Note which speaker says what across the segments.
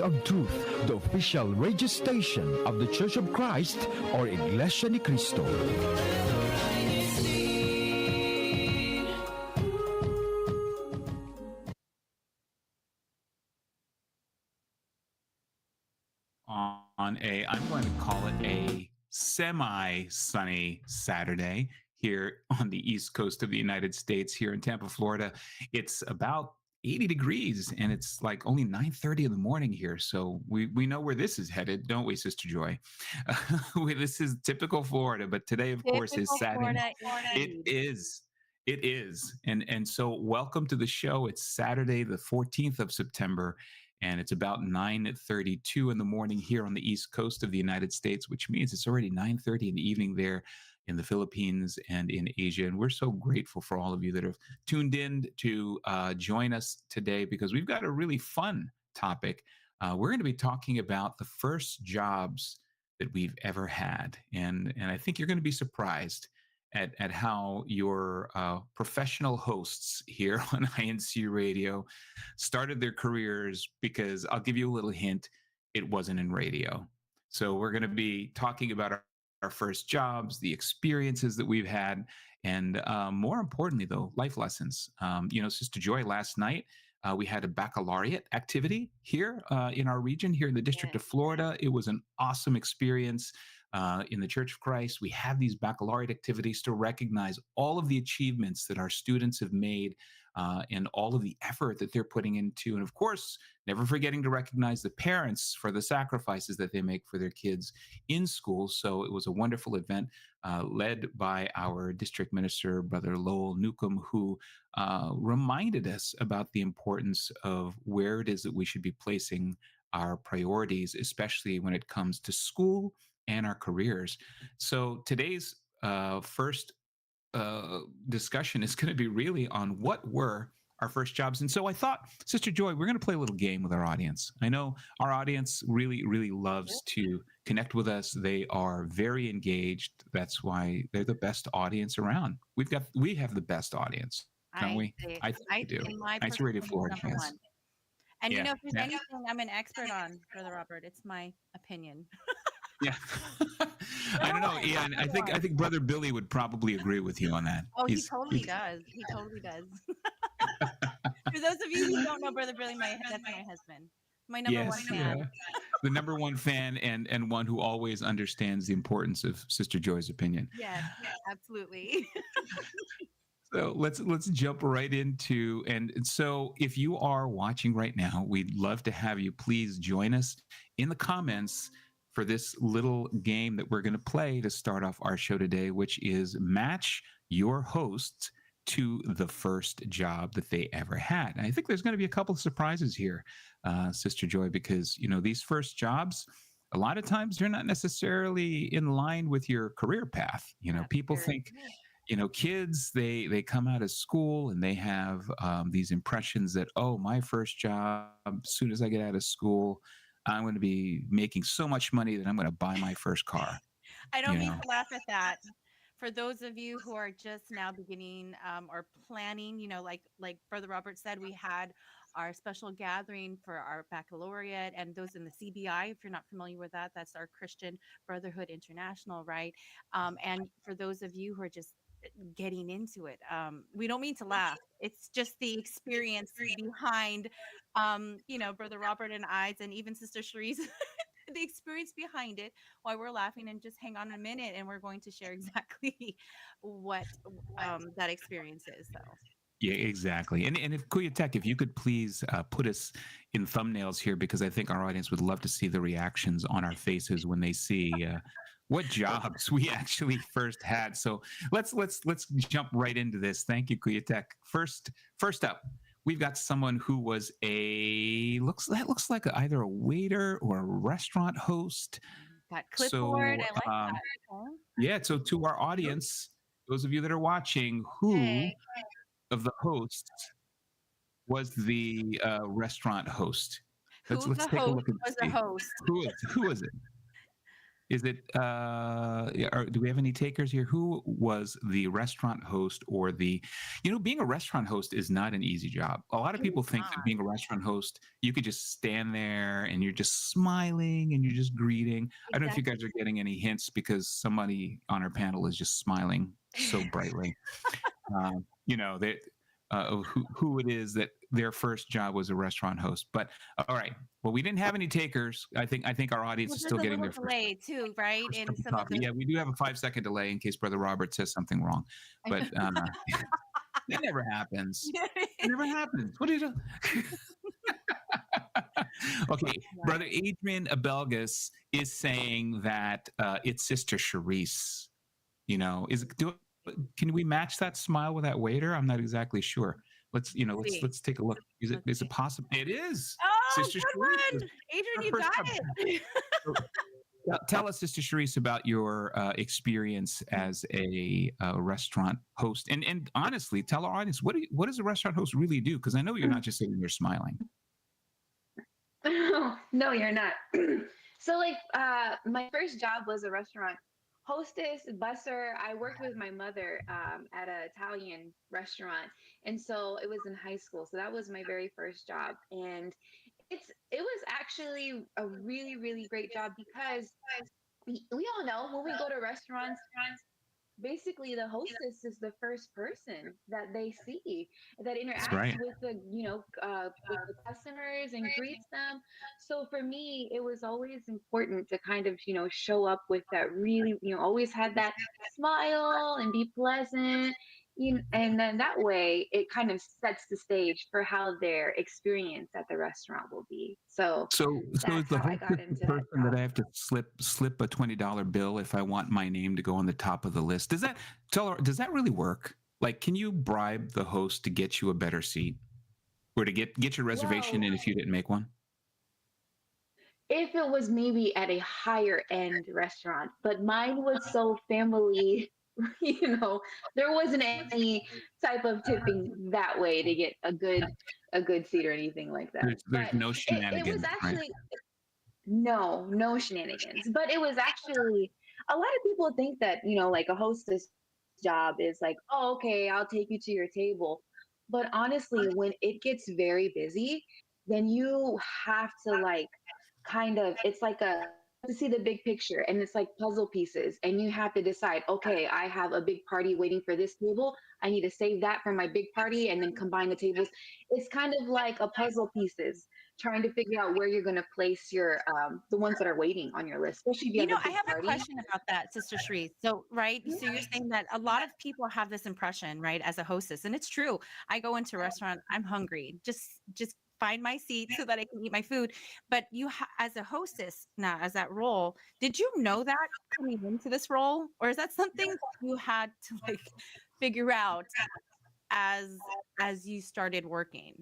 Speaker 1: of Truth, the official radio station of the Church of Christ or Iglesia ni Cristo.
Speaker 2: I'm going to call it a semi-sunny Saturday here on the East Coast of the United States, here in Tampa, Florida. It's about 80 degrees and it's like only 9:30 in the morning here. So we know where this is headed, don't we, Sister Joy? This is typical Florida, but today, of course, is Saturday. It is. It is. And so welcome to the show. It's Saturday, the 14th of September, and it's about 9:32 in the morning here on the East Coast of the United States, which means it's already 9:30 in the evening there in the Philippines and in Asia. And we're so grateful for all of you that have tuned in to join us today, because we've got a really fun topic. We're going to be talking about the first jobs that we've ever had. And I think you're going to be surprised at how your professional hosts here on INCRadio started their careers, because I'll give you a little hint, it wasn't in radio. So we're going to be talking about our first jobs, the experiences that we've had, and more importantly, though, life lessons. Sister Joy, last night, we had a baccalaureate activity here in our region, here in the District of Florida. It was an awesome experience. In the Church of Christ, we have these baccalaureate activities to recognize all of the achievements that our students have made and all of the effort that they're putting into. And of course, never forgetting to recognize the parents for the sacrifices that they make for their kids in school. So it was a wonderful event led by our district minister, Brother Lowell Newcomb, who reminded us about the importance of where it is that we should be placing our priorities, especially when it comes to school and our careers. So today's first discussion is going to be really on what were our first jobs. And so I thought, Sister Joy, we're going to play a little game with our audience. I know our audience really, really loves to connect with us. They are very engaged. That's why they're the best audience around. We have the best audience, don't we? I think we do. Nice Radio Florida fans.
Speaker 3: And if there's anything I'm an expert on, Brother Robert, it's my opinion.
Speaker 2: Yeah. I don't know. Yeah, and I think Brother Billy would probably agree with you on that.
Speaker 3: Oh, he totally does. He totally does. For those of you who don't know Brother Billy, that's my husband. My number one fan.
Speaker 2: The number one fan and one who always understands the importance of Sister Joy's opinion.
Speaker 3: Yes, absolutely.
Speaker 2: So let's jump right into, and so if you are watching right now, we'd love to have you please join us in the comments for this little game that we're going to play to start off our show today, which is match your hosts to the first job that they ever had. And I think there's going to be a couple of surprises here, Sister Joy, because, these first jobs, a lot of times they're not necessarily in line with your career path. People think, kids, they come out of school and they have these impressions that, oh, my first job, as soon as I get out of school, I'm going to be making so much money that I'm going to buy my first car.
Speaker 3: I don't mean to laugh at that. For those of you who are just now beginning or planning, like Brother Robert said, we had our special gathering for our baccalaureate, and those in the CBI, if you're not familiar with that, that's our Christian Brotherhood International, right? And for those of you who are just getting into it, we don't mean to laugh. It's just the experience behind, Brother Robert and I's, and even Sister Cherie's, the experience behind it, why we're laughing. And just hang on a minute, and we're going to share exactly what that experience is. So.
Speaker 2: Yeah, exactly. And if Kuyatek, if you could please put us in thumbnails here, because I think our audience would love to see the reactions on our faces when they see what jobs we actually first had. So let's jump right into this. Thank you, Kuyatek. First up, we've got someone who was looks like either a waiter or a restaurant host.
Speaker 3: Got clipboard.
Speaker 2: So,
Speaker 3: I like that.
Speaker 2: Yeah. So to our audience, those of you that are watching, who of the hosts was the restaurant host? Let's take a look and see.
Speaker 3: The host?
Speaker 2: Who is it? Is it, do we have any takers here? Who was the restaurant host or being a restaurant host is not an easy job. A lot of
Speaker 3: It
Speaker 2: people
Speaker 3: is
Speaker 2: think that
Speaker 3: not.
Speaker 2: being a restaurant host, you could just stand there and you're just smiling and you're just greeting. I don't know if you
Speaker 3: Exactly.
Speaker 2: guys are getting any hints because somebody on our panel is just smiling so brightly. That who it is that their first job was a restaurant host. But all right, well, we didn't have any takers. I think our audience
Speaker 3: Well,
Speaker 2: is
Speaker 3: there's
Speaker 2: still
Speaker 3: a
Speaker 2: getting
Speaker 3: little
Speaker 2: their first
Speaker 3: delay too, right?
Speaker 2: first
Speaker 3: In
Speaker 2: cup of
Speaker 3: some of
Speaker 2: coffee.
Speaker 3: the
Speaker 2: Yeah, we do have a 5-second delay in case Brother Robert says something wrong, but that never happens. It never happens. What did you? Okay, Brother Adrian Abelgas is saying that it's Sister Charisse. Can we match that smile with that waiter? I'm not exactly sure. Let's
Speaker 3: see.
Speaker 2: let's take a look.
Speaker 3: Let's
Speaker 2: Is it
Speaker 3: see.
Speaker 2: possible? It is
Speaker 3: Oh,
Speaker 2: Sister
Speaker 3: good
Speaker 2: Charisse.
Speaker 3: one. Adrian,
Speaker 2: Her
Speaker 3: you
Speaker 2: first
Speaker 3: got
Speaker 2: time.
Speaker 3: it.
Speaker 2: So, tell us, Sister Charisse, about your experience as a restaurant host, and honestly, tell our audience what does a restaurant host really do? Because I know you're not just sitting there smiling.
Speaker 4: No, you're not. So like my first job was a restaurant hostess, busser. I worked with my mother at an Italian restaurant. And so it was in high school. So that was my very first job. And it was actually a really, really great job because we all know when we go to restaurants, basically the hostess is the first person that they see that
Speaker 2: That's
Speaker 4: interacts
Speaker 2: right.
Speaker 4: with with the customers and greets them. So for me it was always important to kind of show up with that really always had that smile and be pleasant, and then that way it kind of sets the stage for how their experience at the restaurant will be. So
Speaker 2: So is
Speaker 4: that's
Speaker 2: the
Speaker 4: how I
Speaker 2: hostess
Speaker 4: got
Speaker 2: the
Speaker 4: into that
Speaker 2: person that
Speaker 4: job.
Speaker 2: I have to slip a $20 bill if I want my name to go on the top of the list? Does that really work? Like, can you bribe the host to get you a better seat or to get your reservation
Speaker 4: Well,
Speaker 2: in if you didn't make one?
Speaker 4: if it was maybe at a higher end restaurant, but mine was so family, there wasn't any type of tipping that way to get a good seat or anything like that.
Speaker 2: There's
Speaker 4: But
Speaker 2: no
Speaker 4: it was
Speaker 2: shenanigans, right?
Speaker 4: actually no shenanigans. But it was actually a lot of people think that, like a hostess job is like, oh, okay, I'll take you to your table. But honestly, when it gets very busy, then you have to like kind of it's like a to see the big picture, and it's like puzzle pieces, and you have to decide, okay, I have a big party waiting for this table, I need to save that for my big party and then combine the tables. It's kind of like a puzzle pieces, trying to figure out where you're going to place your the ones that are waiting on your list, especially if you have a
Speaker 3: I
Speaker 4: big
Speaker 3: have a
Speaker 4: party.
Speaker 3: question about that, Sister Shree. So, right, so you're saying that a lot of people have this impression, right, as a hostess, and it's true. I go into a restaurant, I'm hungry, just find my seat so that I can eat my food. But as a hostess now, as that role, did you know that coming into this role, or is that something that you had to like figure out as you started working?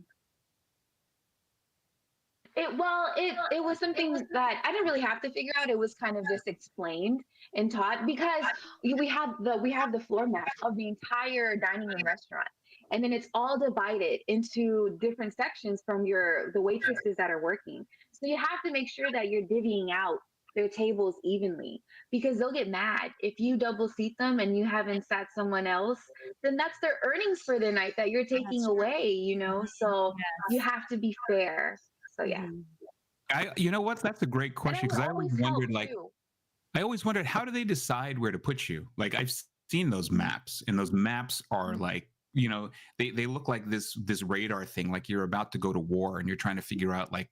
Speaker 4: It was something that I didn't really have to figure out. It was kind of just explained and taught because we have the floor map of the entire dining room restaurant, and then it's all divided into different sections from the waitresses that are working. So you have to make sure that you're divvying out their tables evenly, because they'll get mad if you double seat them and you haven't sat someone else. Then that's their earnings for the night that you're taking
Speaker 3: That's
Speaker 4: away.
Speaker 3: true.
Speaker 4: So you
Speaker 3: Yes.
Speaker 4: have to be fair. So yeah.
Speaker 3: Mhm.
Speaker 2: You know what? That's a great
Speaker 4: And I
Speaker 2: question
Speaker 4: would
Speaker 2: because
Speaker 4: always help too.
Speaker 2: I always wondered, how do they decide where to put you? Like, I've seen those maps, and those maps are like, they look like this radar thing, like you're about to go to war and you're trying to figure out like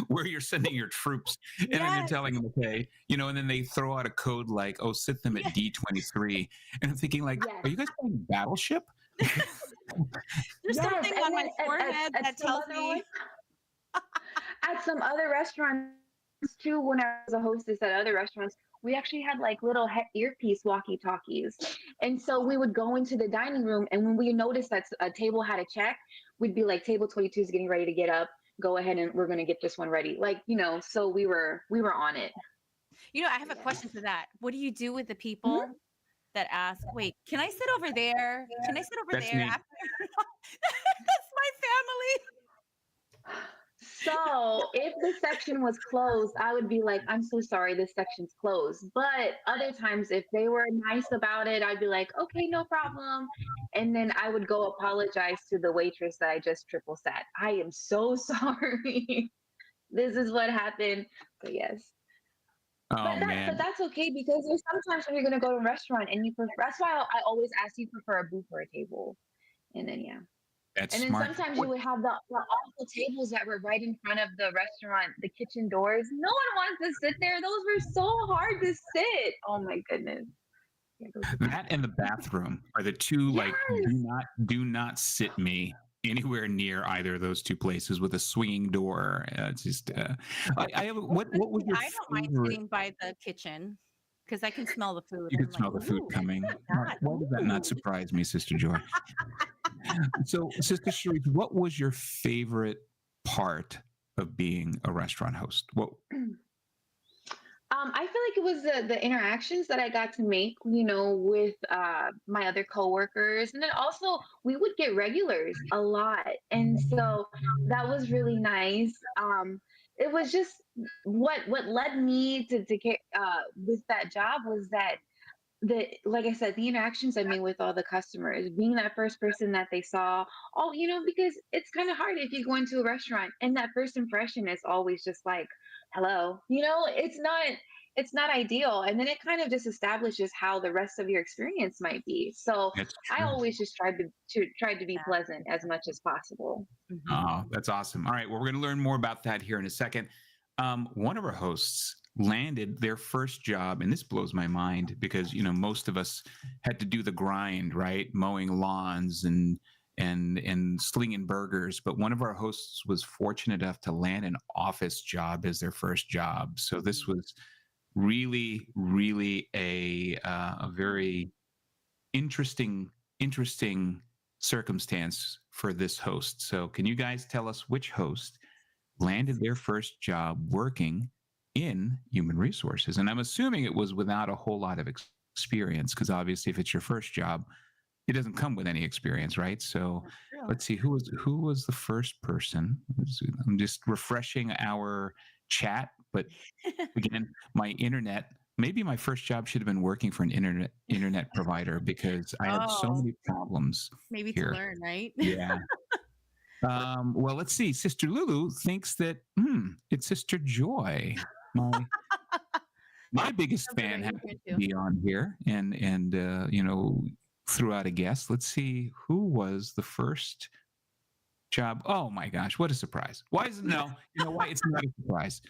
Speaker 2: where you're sending your troops, and then they're
Speaker 3: Yes.
Speaker 2: telling them, okay, and then they throw out a code like, oh, sit them at
Speaker 3: Yes.
Speaker 2: D23, and I'm thinking like,
Speaker 4: Yes.
Speaker 2: are you guys playing Battleship?
Speaker 3: There's
Speaker 4: Yes.
Speaker 3: something
Speaker 4: And
Speaker 3: on my
Speaker 4: then
Speaker 3: forehead that
Speaker 4: some
Speaker 3: tells
Speaker 4: other
Speaker 3: me.
Speaker 4: ones, at some other restaurants too, when I was a hostess at other restaurants, we actually had like little earpiece walkie talkies. And so we would go into the dining room, and when we noticed that a table had a check, we'd be like, table 22 is getting ready to get up. Go ahead and we're going to get this one ready. Like, so we were on it.
Speaker 3: I have a
Speaker 4: Yeah.
Speaker 3: question to that. What do you do with the
Speaker 4: Mhm.
Speaker 3: people that ask, "Wait, can I sit over there? Can I sit over
Speaker 2: That's
Speaker 3: there?"
Speaker 2: me.
Speaker 3: After that's my family.
Speaker 4: So if the section was closed, I would be like, I'm so sorry, this section's closed. But other times, if they were nice about it, I'd be like, okay, no problem. And then I would go apologize to the waitress that I just triple sat. I am so sorry. This is what happened. So yes.
Speaker 2: Oh
Speaker 4: But
Speaker 2: man,
Speaker 4: that's okay because there's sometimes when you're gonna go to a restaurant and that's why I always ask you prefer a booth or a table. And then yeah.
Speaker 2: that's
Speaker 4: And then
Speaker 2: smart.
Speaker 4: sometimes you
Speaker 2: What
Speaker 4: would have the awful tables that were right in front of the restaurant, the kitchen doors. No one wants to sit there. Those were so hard to sit. Oh my goodness. Yeah, those are bad.
Speaker 2: that and the bathroom are the two, like,
Speaker 4: Yes.
Speaker 2: do not sit me anywhere near either of those two places with a swinging door. It's just I have
Speaker 3: Well,
Speaker 2: what was
Speaker 3: personally,
Speaker 2: your
Speaker 3: I don't mind
Speaker 2: favorite?
Speaker 3: sitting by the kitchen because I can smell the food.
Speaker 2: You
Speaker 3: I'm
Speaker 2: could
Speaker 3: like,
Speaker 2: smell the food
Speaker 3: ooh,
Speaker 2: coming.
Speaker 3: what's that?
Speaker 2: Why does that not
Speaker 3: Ooh.
Speaker 2: surprise me, Sister Joy? So, Sister Cherise, what was your favorite part of being a restaurant host? What?
Speaker 4: I feel like it was the interactions that I got to make, with my other coworkers, and then also we would get regulars a lot, and so that was really nice. It was just what led me to get with that job was that like I said, the interactions I made with all the customers, being that first person that they saw, because it's kind of hard if you go into a restaurant and that first impression is always just like, hello, it's not ideal. And then it kind of just establishes how the rest of your experience might be. So
Speaker 2: That's
Speaker 4: I
Speaker 2: true.
Speaker 4: always just tried to be pleasant as much as possible.
Speaker 3: Mhm.
Speaker 2: Oh, that's awesome. All right. Well, we're going to learn more about that here in a second. One of our hosts landed their first job, and this blows my mind because most of us had to do the grind, right? Mowing lawns and slinging burgers. But one of our hosts was fortunate enough to land an office job as their first job. So this was really, really a very interesting circumstance for this host. So, can you guys tell us which host landed their first job working in human resources? And I'm assuming it was without a whole lot of experience, because obviously, if it's your first job, it doesn't come with any experience, right? So,
Speaker 3: That's true.
Speaker 2: let's see who was the first person. I'm just refreshing our chat, but again, my internet. Maybe my first job should have been working for an internet provider because I had so
Speaker 3: Oh,
Speaker 2: many problems
Speaker 3: maybe to
Speaker 2: here.
Speaker 3: learn, right?
Speaker 2: Yeah. Well, let's see. Sister Lulu thinks that it's Sister Joy. My biggest
Speaker 3: Something
Speaker 2: fan
Speaker 3: that you
Speaker 2: happens
Speaker 3: can
Speaker 2: to
Speaker 3: do.
Speaker 2: be on here, and threw out a guess. Let's see who was the first job. Oh my gosh, what a surprise! Why is it no? You know why it's not a surprise?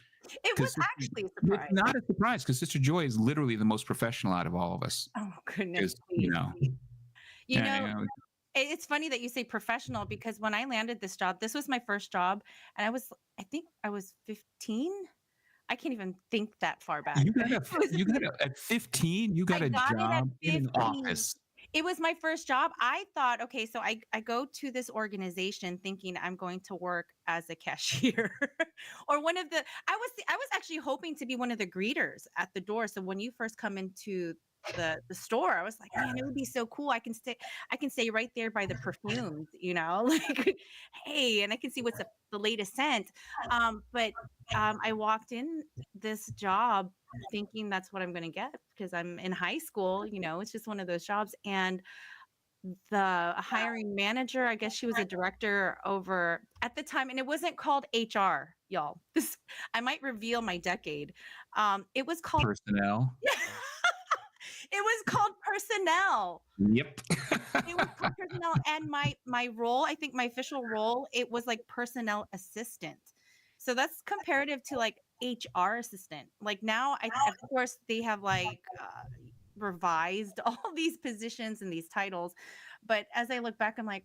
Speaker 3: It was
Speaker 2: Because
Speaker 3: actually a
Speaker 2: it's
Speaker 3: surprise.
Speaker 2: not a surprise because Sister Joy is literally the most professional out of all of us.
Speaker 3: Oh, goodness,
Speaker 2: Because
Speaker 3: please. You
Speaker 2: yeah,
Speaker 3: know, it's funny that you say professional because when I landed this job, this was my first job, and I think I was 15. I can't even think that far back. It was
Speaker 2: at 15, you got
Speaker 3: I
Speaker 2: a
Speaker 3: got it at
Speaker 2: job in an
Speaker 3: 15.
Speaker 2: office.
Speaker 3: It was my first job. I thought, okay, so I go to this organization thinking I'm going to work as a cashier or one of the I was actually hoping to be one of the greeters at the door. So when you first come into the store, I was like, man, it would be so cool. I can stay right there by the perfumes, like hey, and I can see what's the latest scent. But I walked in this job thinking that's what I'm going to get because I'm in high school, it's just one of those jobs. And the hiring manager, I guess she was a director over at the time, and it wasn't called HR, y'all. This I might reveal my decade. It was called
Speaker 2: Personnel.
Speaker 3: it was called personnel.
Speaker 2: Yep.
Speaker 3: It was called personnel, and my role, I think my official role, it was like personnel assistant. So that's comparative to like HR assistant. Like now, of course they have like revised all these positions and these titles, but as I look back, I'm like,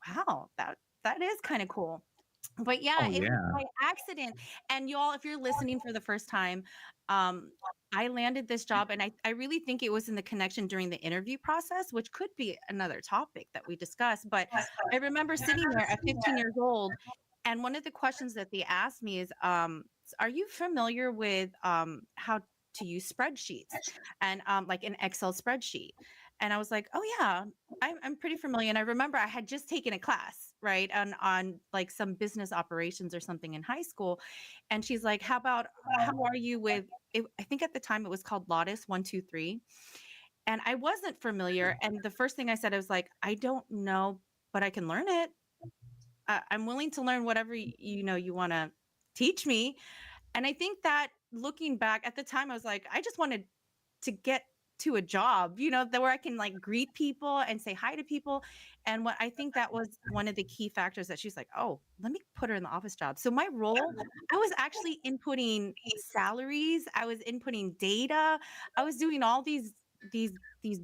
Speaker 3: wow, that is kind of cool. But yeah,
Speaker 2: Oh
Speaker 3: it was
Speaker 2: yeah.
Speaker 3: by accident. And y'all, if you're listening for the first time, um, I landed this job, and I really think it was in the connection during the interview process, which could be another topic that we discuss. But I remember sitting there at 15 years old, and one of the questions that they asked me is, are you familiar with how to use spreadsheets and like an Excel spreadsheet? And I was like, oh yeah, I'm pretty familiar. And I remember I had just taken a class right, on like some business operations or something in high school, and she's like, how are you with it? I think at the time it was called Lotus 123, and I wasn't familiar. And the first thing I said, I was like, I don't know, but I can learn it. I'm willing to learn whatever you want to teach me. And I think that looking back at the time, I was like, I just wanted to get to a job, that where I can like greet people and say hi to people. And what I think that was one of the key factors that she's like, oh, let me put her in the office job. So my role, I was actually inputting salaries, I was inputting data, I was doing all these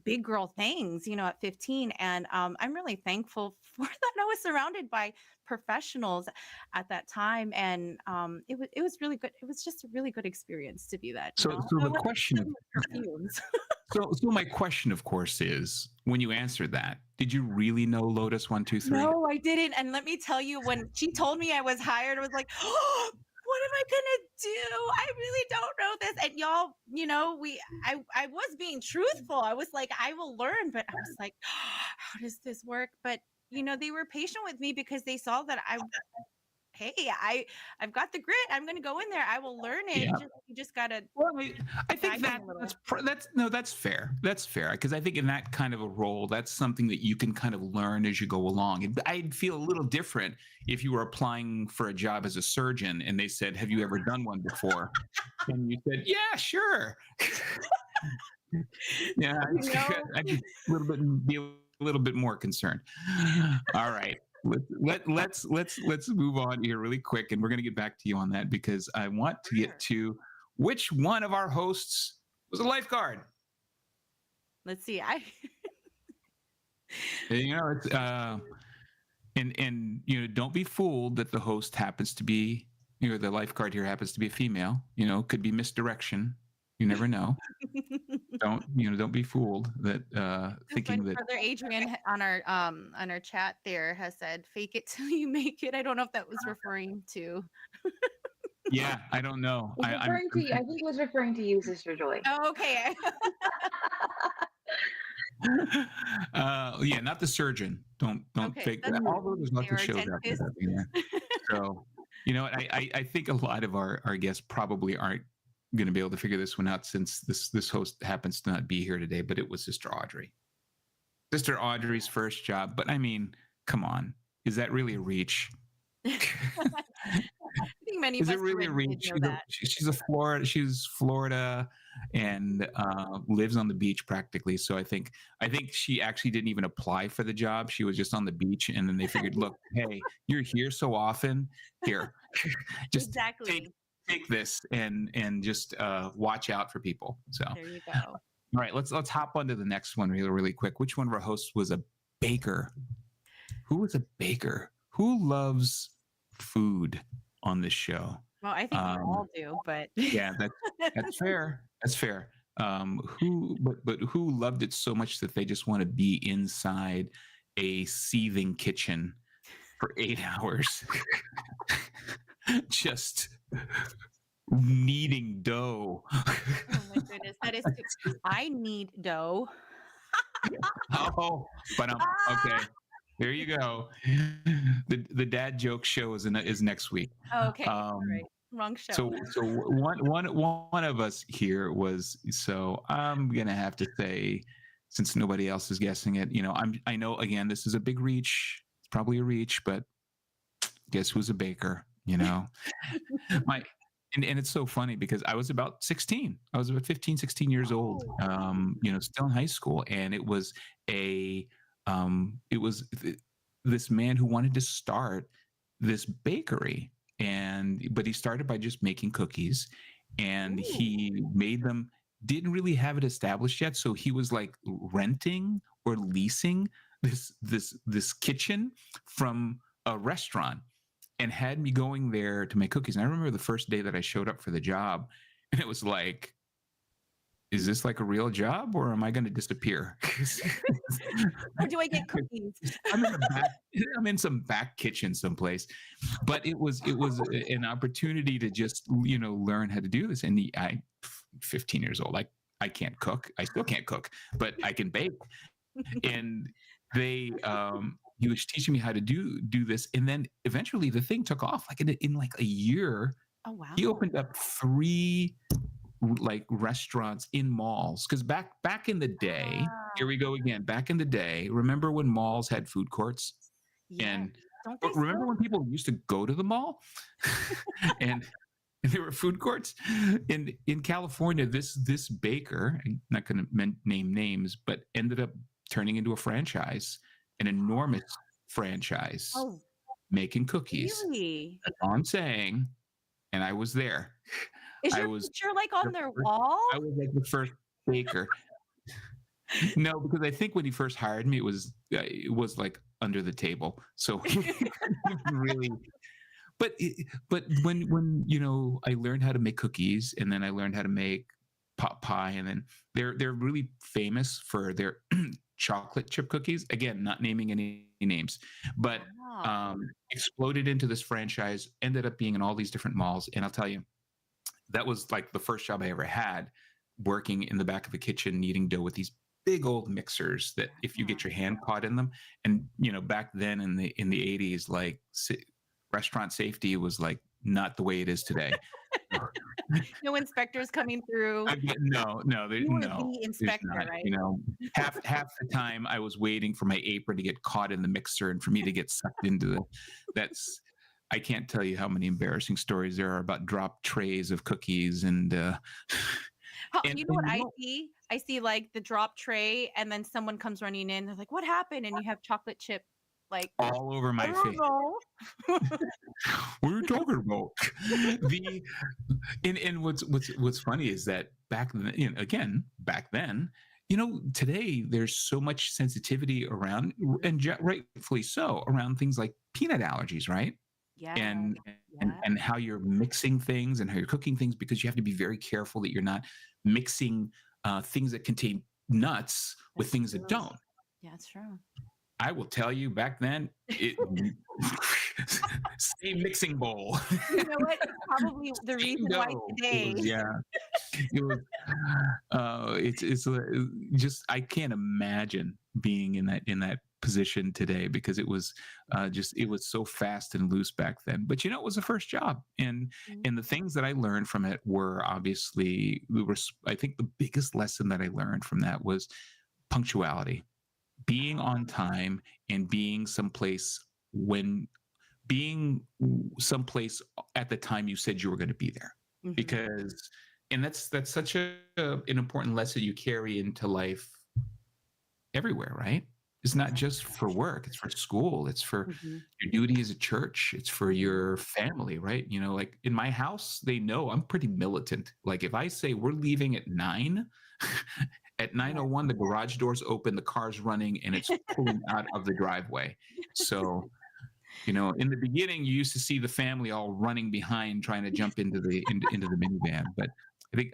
Speaker 3: big girl things, at 15. And I'm really thankful for that. I was surrounded by professionals at that time, and it was really good. It was just a really good experience to do that.
Speaker 2: So the question,
Speaker 3: perfumes.
Speaker 2: so my question, of course, is when you answered that, did you really know Lotus 123?
Speaker 3: No, I didn't. And let me tell you, when she told me I was hired, I was like, oh, what am I gonna do? I really don't know this. And y'all, I was being truthful. I was like, I will learn, but I was like, how does this work? But they were patient with me because they saw that I've got the grit. I'm gonna go in there. I will learn it.
Speaker 2: Yeah.
Speaker 3: You just gotta.
Speaker 2: Well, I think that's fair. That's fair, because I think in that kind of a role, that's something that you can kind of learn as you go along. I'd feel a little different if you were applying for a job as a surgeon and they said, "Have you ever done one before?" And you said, "Yeah, sure." Yeah, I'd be a little bit more concerned. All right. Let's move on here really quick, and we're going to get back to you on that because I want to get to which one of our hosts was a lifeguard.
Speaker 3: Let's see.
Speaker 2: It's and don't be fooled that the host happens to be, the lifeguard here happens to be a female. Could be misdirection. You never know. Don't be fooled that thinking that.
Speaker 3: Brother Adrian on our chat there has said, "Fake it till you make it." I don't know if that was referring to.
Speaker 2: Yeah, I don't know.
Speaker 4: I think it was referring to you, Sister Joy.
Speaker 3: Oh, okay.
Speaker 2: Yeah, not the surgeon. Don't fake that. Although there's lots of shows out there. So, I think a lot of our guests probably aren't going to be able to figure this one out since this host happens to not be here today, but it was Sister Audrey. Sister Audrey's first job. But I mean, come on. Is that really a reach?
Speaker 3: I think many
Speaker 2: Is
Speaker 3: of
Speaker 2: it
Speaker 3: us
Speaker 2: really a reach?
Speaker 3: know that.
Speaker 2: She's Florida and lives on the beach practically. So I think she actually didn't even apply for the job. She was just on the beach, and then they figured, look, hey, you're here so often. Here, just
Speaker 3: exactly.
Speaker 2: take this and just watch out for people. So
Speaker 3: there you go.
Speaker 2: All right, let's hop onto the next one really quick. Which one of our hosts was a baker? Who was a baker? Who loves food on this show?
Speaker 3: Well, I think we all do, but
Speaker 2: yeah, that's fair. That's fair. Who loved it so much that they just want to be inside a seething kitchen for 8 hours, just kneading dough.
Speaker 3: Oh my goodness, that is. I need dough.
Speaker 2: Oh, but okay. There you go. The dad joke show is next week.
Speaker 3: Okay, all right. Wrong show.
Speaker 2: So one of us here was. So I'm gonna have to say, since nobody else is guessing it, I know again this is a big reach. It's probably a reach, but guess who's a baker? And it's so funny because I was about 16. I was about 15, 16 years old. Still in high school, and it was this man who wanted to start this bakery, but he started by just making cookies, and he made them. Didn't really have it established yet, so he was like renting or leasing this kitchen from a restaurant, and had me going there to make cookies. And I remember the first day that I showed up for the job, and it was like, is this like a real job, or am I going to disappear?
Speaker 3: Or do I get cookies?
Speaker 2: I'm in some back kitchen someplace, but it was an opportunity to just learn how to do this. And I'm 15 years old. I can't cook. I still can't cook, but I can bake. And they he was teaching me how to do this, and then eventually the thing took off. Like in like a year,
Speaker 3: Oh wow.
Speaker 2: he opened up 3 like restaurants in malls. Because back in the day, here
Speaker 3: Wow.
Speaker 2: we go again. Back in the day, remember when malls had food courts?
Speaker 3: Yes.
Speaker 2: And
Speaker 3: Don't they
Speaker 2: remember
Speaker 3: still?
Speaker 2: when people used to go to the mall, and there were food courts in California. This baker, I'm not going to name names, but ended up turning into a franchise, an enormous franchise,
Speaker 3: Oh,
Speaker 2: making cookies.
Speaker 3: really?
Speaker 2: That's all I'm saying. And I was there.
Speaker 3: Is
Speaker 2: I
Speaker 3: your
Speaker 2: was
Speaker 3: picture like
Speaker 2: the
Speaker 3: on their
Speaker 2: first,
Speaker 3: wall?
Speaker 2: I was like the first baker. No, because I think when he first hired me, it was like under the table, so he couldn't even really. But when I learned how to make cookies, and then I learned how to make pot pie, and then they're really famous for their chocolate chip cookies. Again, not naming any names, but
Speaker 3: Wow.
Speaker 2: exploded into this franchise. Ended up being in all these different malls, and I'll tell you, that was like the first job I ever had, working in the back of the kitchen, kneading dough with these big old mixers that if you
Speaker 3: Yeah.
Speaker 2: get your hand caught in them, and back then in the 80s, like restaurant safety was like not the way it is today.
Speaker 3: No inspectors coming through.
Speaker 2: No,
Speaker 3: You were
Speaker 2: no,
Speaker 3: the
Speaker 2: there's
Speaker 3: inspector,
Speaker 2: not.
Speaker 3: right?
Speaker 2: Half the time I was waiting for my apron to get caught in the mixer and for me to get sucked into the. That's. I can't tell you how many embarrassing stories there are about dropped trays of cookies and.
Speaker 3: You know what I see? I see like the drop tray, and then someone comes running in. They're like, "What happened?" And you have chocolate chip, like
Speaker 2: all over
Speaker 3: I
Speaker 2: my
Speaker 3: don't
Speaker 2: face.
Speaker 3: know.
Speaker 2: What are you talking about? the and what's funny is that back then, back then, today there's so much sensitivity around, and rightfully so, around things like peanut allergies, right?
Speaker 3: Yeah,
Speaker 2: and
Speaker 3: yeah.
Speaker 2: and how you're mixing things and how you're cooking things, because you have to be very careful that you're not mixing things that contain nuts with
Speaker 3: That's
Speaker 2: things
Speaker 3: true.
Speaker 2: that don't.
Speaker 3: Yeah, it's true.
Speaker 2: I will tell you, back then, same mixing bowl.
Speaker 3: You know what? It's probably the
Speaker 2: Same
Speaker 3: reason why
Speaker 2: dough.
Speaker 3: today.
Speaker 2: It was. It's just, I can't imagine being in that position today, because it was it was so fast and loose back then. But it was the first job, and
Speaker 3: Mhm.
Speaker 2: the things that I learned from it were obviously, I think the biggest lesson that I learned from that was punctuality, being on time, and being someplace at the time you said you were going to be there.
Speaker 3: Mhm.
Speaker 2: Because and that's such an important lesson you carry into life everywhere, right? It's not just for work, it's for school, it's for
Speaker 3: Mhm.
Speaker 2: your duty as a church, it's for your family, right? Like in my house, they know I'm pretty militant. Like if I say we're leaving at 9, at 9:01, the garage doors open, the car's running, and it's pulling out of the driveway. So, in the beginning, you used to see the family all running behind, trying to jump into the minivan. But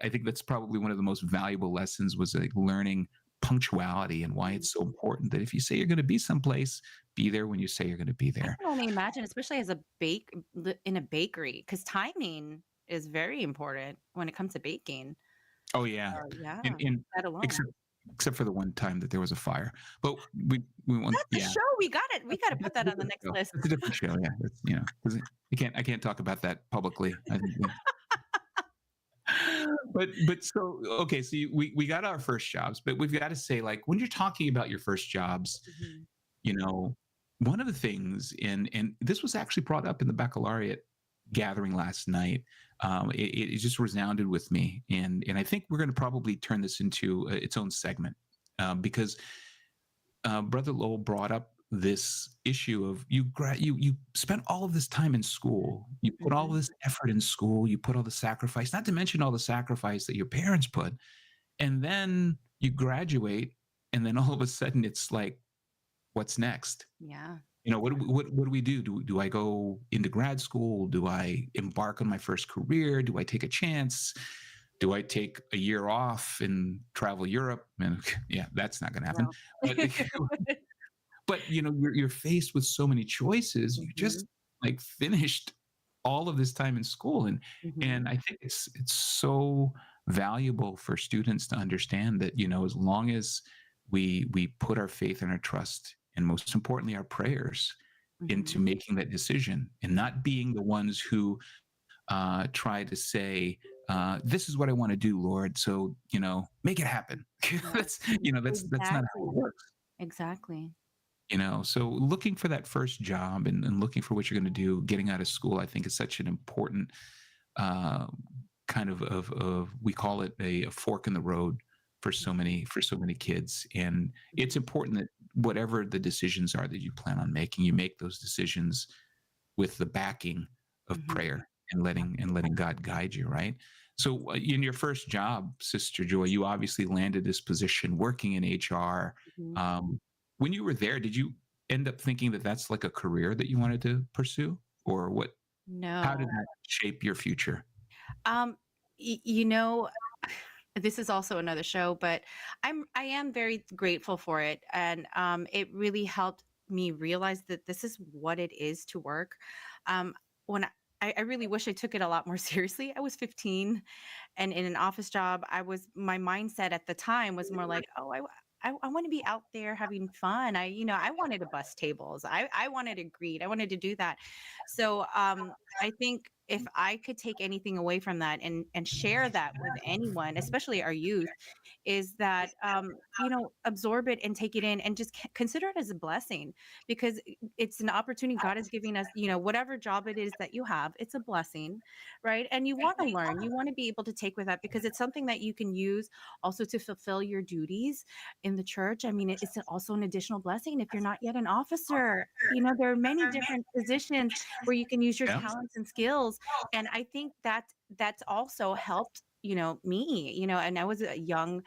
Speaker 2: I think that's probably one of the most valuable lessons, was like learning punctuality, and why it's so important that if you say you're going to be someplace, be there when you say you're going to be
Speaker 3: I
Speaker 2: there.
Speaker 3: can only imagine, especially as in a bakery, because timing is very important when it comes to baking.
Speaker 2: Oh yeah,
Speaker 3: Yeah,
Speaker 2: and
Speaker 3: that alone.
Speaker 2: except for the one time that there was a fire, but we want,
Speaker 3: That's a show. We got it. We got to put that on the next list.
Speaker 2: It's a different show. Yeah, it's, 'cause I can't talk about that publicly. I think, but so okay, so we got our first jobs, but we've got to say, like, when you're talking about your first jobs,
Speaker 3: Mhm.
Speaker 2: one of the things, and this was actually brought up in the baccalaureate gathering last night. It just resounded with me, and I think we're going to probably turn this into its own segment, because Brother Lowell brought up this issue of you spent all of this time in school, you put all
Speaker 3: Mhm.
Speaker 2: this effort in school, you put all the sacrifice, not to mention all the sacrifice that your parents put, and then you graduate, and then all of a sudden it's like, what's next?
Speaker 3: Yeah.
Speaker 2: What do we do? Do I go into grad school? Do I embark on my first career? Do I take a chance? Do I take a year off and travel Europe? And yeah, that's not going to happen.
Speaker 3: Wow.
Speaker 2: But you're faced with so many choices. You just
Speaker 3: Mhm.
Speaker 2: like finished all of this time in school, and
Speaker 3: Mhm.
Speaker 2: I think it's so valuable for students to understand that, as long as we put our faith and our trust and most importantly, our prayers into making that decision, and not being the ones who try to say, this is what I want to do, Lord. So, make it happen. that's, that's not how it
Speaker 3: Exactly.
Speaker 2: works.
Speaker 3: Exactly.
Speaker 2: So looking for that first job, and looking for what you're going to do, getting out of school, I think is such an important uh, kind of we call it a fork in the road for so many kids. And it's important that whatever the decisions are that you plan on making, you make those decisions with the backing of
Speaker 3: Mhm.
Speaker 2: prayer, and letting God guide you, right? So in your first job, Sister Joy, you obviously landed this position working in HR.
Speaker 3: Mhm.
Speaker 2: When you were there, did you end up thinking that that's like a career that you wanted to pursue, or what? How did
Speaker 3: No.
Speaker 2: that shape your future?
Speaker 3: Um, you know, this is also another show, but I am very grateful for it, and it really helped me realize that this is what it is to work. When I really wish I took it a lot more seriously. I was 15, and in an office job, my mindset at the time was more like, oh, I want to be out there having fun. I wanted to bust tables. I wanted to greet. I wanted to do that. So I think if I could take anything away from that and share that with anyone, especially our youth, is that absorb it and take it in, and just consider it as a blessing, because it's an opportunity God is giving us. Whatever job it is that you have, it's a blessing, right? And you want to learn, you want to be able to take with that, because it's something that you can use also to fulfill your duties in the church. I mean, it's also an additional blessing if you're not yet an officer. There are many different positions where you can use your
Speaker 2: Yeah.
Speaker 3: talents and skills. And I think that's also helped, me, and I was a young,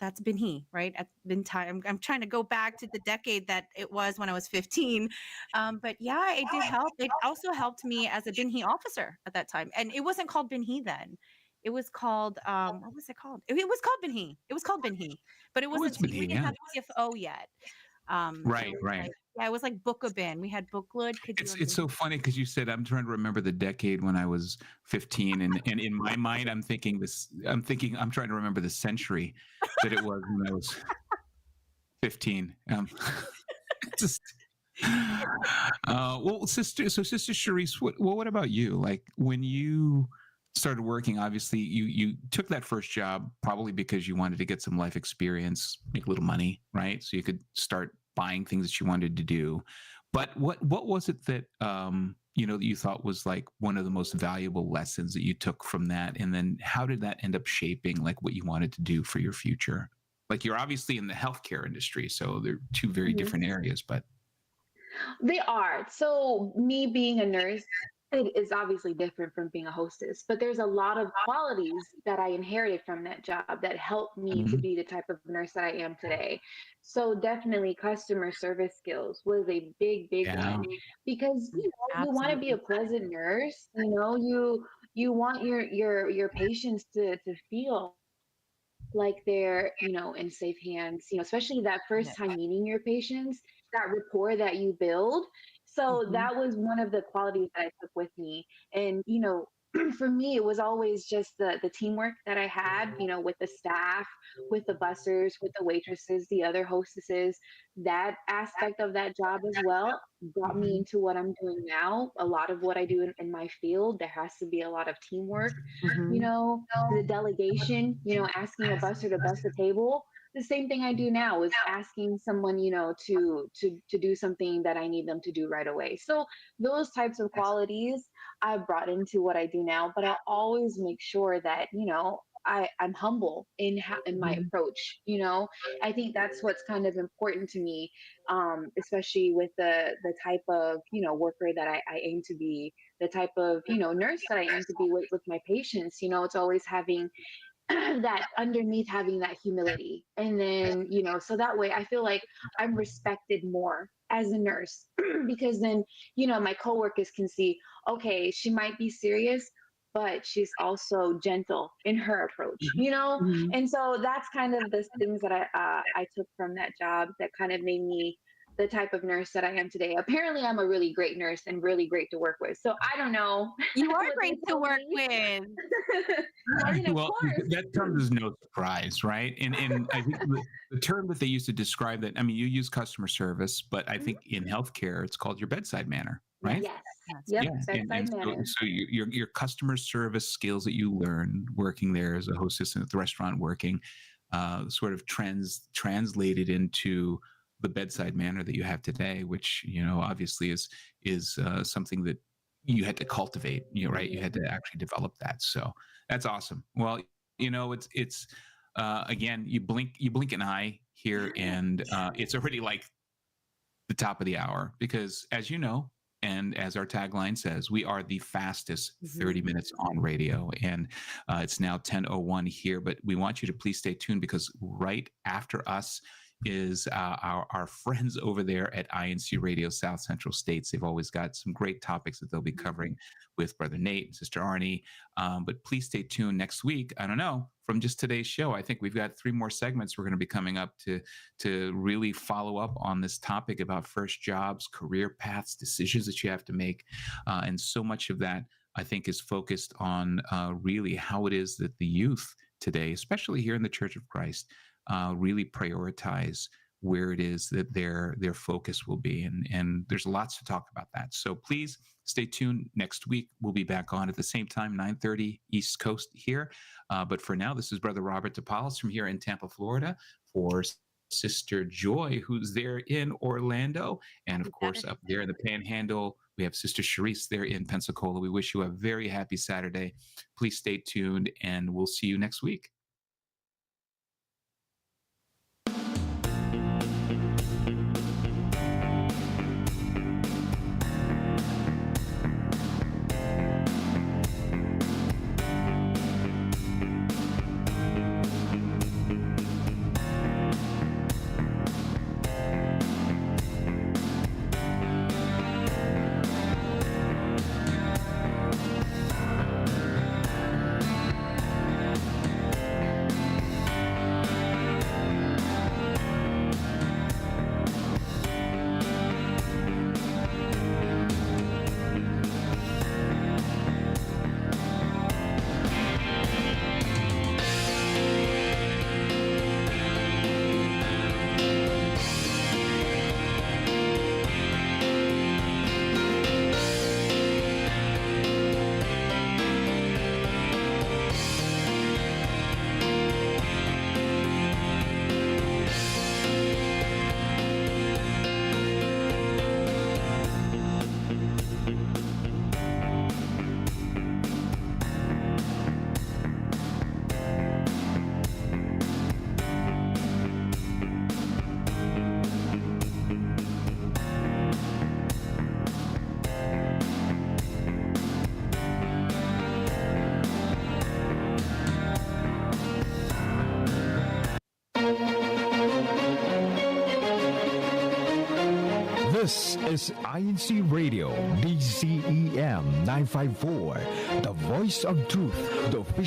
Speaker 3: that's been he, right? At been time. I'm trying to go back to the decade that it was when I was 15. But yeah, it did help. It also helped me as a Binhi officer at that time. And it wasn't called Binhi then. It was called, what was it called? It was called Binhi. It was called Binhi, but it
Speaker 2: Oh,
Speaker 3: wasn't,
Speaker 2: it's been
Speaker 3: we
Speaker 2: here,
Speaker 3: didn't
Speaker 2: yeah.
Speaker 3: have CFO yet. It
Speaker 2: Right,
Speaker 3: was
Speaker 2: right.
Speaker 3: like, yeah, it was like Book a Bin. We had Bookload. Could you
Speaker 2: It's so funny because you said, I'm trying to remember the decade when I was 15, and in my mind I'm trying to remember the century that it was when I was 15. Just well, Sister Charisse, what about you? Like, when you started working, obviously you took that first job probably because you wanted to get some life experience, make a little money, right? So you could start buying things that you wanted to do. But what was it that that you thought was like one of the most valuable lessons that you took from that? And then how did that end up shaping like what you wanted to do for your future? Like, you're obviously in the healthcare industry, so they're two very
Speaker 4: Mhm.
Speaker 2: different areas, but
Speaker 4: They are. So, me being a nurse, it is obviously different from being a hostess, but there's a lot of qualities that I inherited from that job that helped me to
Speaker 2: Mhm.
Speaker 4: be the type of nurse that I am today. So, definitely customer service skills was a big, big
Speaker 2: Yeah.
Speaker 4: one, because you want to be a
Speaker 3: absolutely.
Speaker 4: pleasant nurse. You want your patients to feel like they're in safe hands, especially that first
Speaker 3: Yes.
Speaker 4: time meeting your patients, that rapport that you build. So
Speaker 3: Mhm.
Speaker 4: that was one of the qualities that I took with me. And for me, it was always just the teamwork that I had, with the staff, with the bussers, with the waitresses, the other hostesses. That aspect of that job as well brought me
Speaker 3: Mhm.
Speaker 4: into what I'm doing now. A lot of what I do in my field, there has to be a lot of teamwork,
Speaker 3: Mhm.
Speaker 4: the delegation, asking a busser to bus the table. The same thing I do now is asking someone, to do something that I need them to do right away. So those types of qualities I brought into what I do now, but I always make sure that, I'm humble in my
Speaker 3: Mhm.
Speaker 4: approach. I think that's what's kind of important to me, especially with the type of worker that I aim to be, the type of nurse that I aim to be with my patients. It's always having that underneath, having that humility, and then so that way I feel like I'm respected more as a nurse because then my coworkers can see, okay, she might be serious, but she's also gentle in her approach,
Speaker 3: Mhm. Mhm.
Speaker 4: and so that's kind of the things that I took from that job that kind of made me the type of nurse that I am today. Apparently, I'm a really great nurse and really great to work with. So I don't know.
Speaker 3: You are
Speaker 4: what they
Speaker 3: great to
Speaker 4: told
Speaker 3: work
Speaker 4: me.
Speaker 3: with.
Speaker 4: I mean, of
Speaker 2: Well,
Speaker 4: course.
Speaker 2: that comes as no surprise, right? And I think the term that they use to describe that, I mean, you use customer service, but I
Speaker 4: Mhm.
Speaker 2: think in healthcare, it's called your bedside manner, right?
Speaker 4: Yes.
Speaker 3: Yes.
Speaker 4: Yep.
Speaker 2: Yeah,
Speaker 4: Bedside
Speaker 2: and so,
Speaker 4: manner.
Speaker 2: so your customer service skills that you learn working there as a hostess at the restaurant, working, sort of translated into the bedside manner that you have today, which obviously is something that you had to cultivate. Right? You had to
Speaker 4: Mhm.
Speaker 2: actually develop that. So that's awesome. Well, it's again, you blink an eye here, and it's already like the top of the hour because, as you know, and as our tagline says, we are the fastest
Speaker 3: Mhm.
Speaker 2: 30 minutes on radio. And it's now 10:01 here, but we want you to please stay tuned because right after us is our friends over there at INCRadio South Central States. They've always got some great topics that they'll be covering with Brother Nate and Sister Arnie. But please stay tuned next week. I don't know, from just today's show, I think we've got 3 more segments we're going to be coming up to really follow up on this topic about first jobs, career paths, decisions that you have to make. And so much of that, I think, is focused on really how it is that the youth today, especially here in the Church of Christ, really prioritize where it is that their focus will be. And there's lots to talk about that. So please stay tuned. Next week, we'll be back on at the same time, 9:30 East Coast here. But for now, this is Brother Robert DePaulis from here in Tampa, Florida, for Sister Joy, who's there in Orlando. And of
Speaker 3: You got
Speaker 2: course,
Speaker 3: it.
Speaker 2: up there in the Panhandle, we have Sister Sharice there in Pensacola. We wish you a very happy Saturday. Please stay tuned, and we'll see you next week.
Speaker 1: This is INC Radio, DCEM 954, the voice of truth, the official